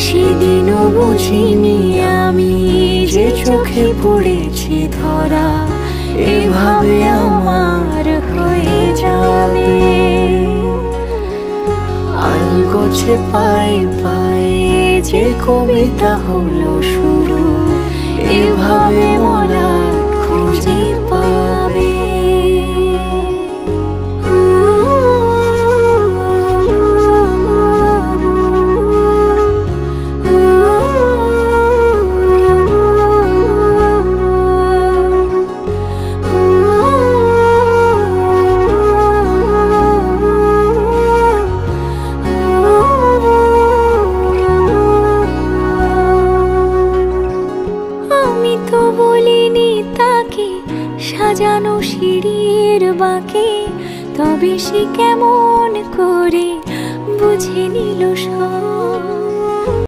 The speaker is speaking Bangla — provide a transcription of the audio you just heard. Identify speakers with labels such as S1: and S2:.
S1: সেদিনও বুঝিনি আমি যে চোখে পড়েছি ধরা এভাবে আমার হয়ে যাবে। আলগোছে পায়ে পায়ে যে কবিতা হলো শুরু, এভাবে মলার খুঁজে পাবে। বলিনি তাকে সাজানো সিঁড়ির বাঁকে, তবে সে কেমন করে বুঝে নিল সব।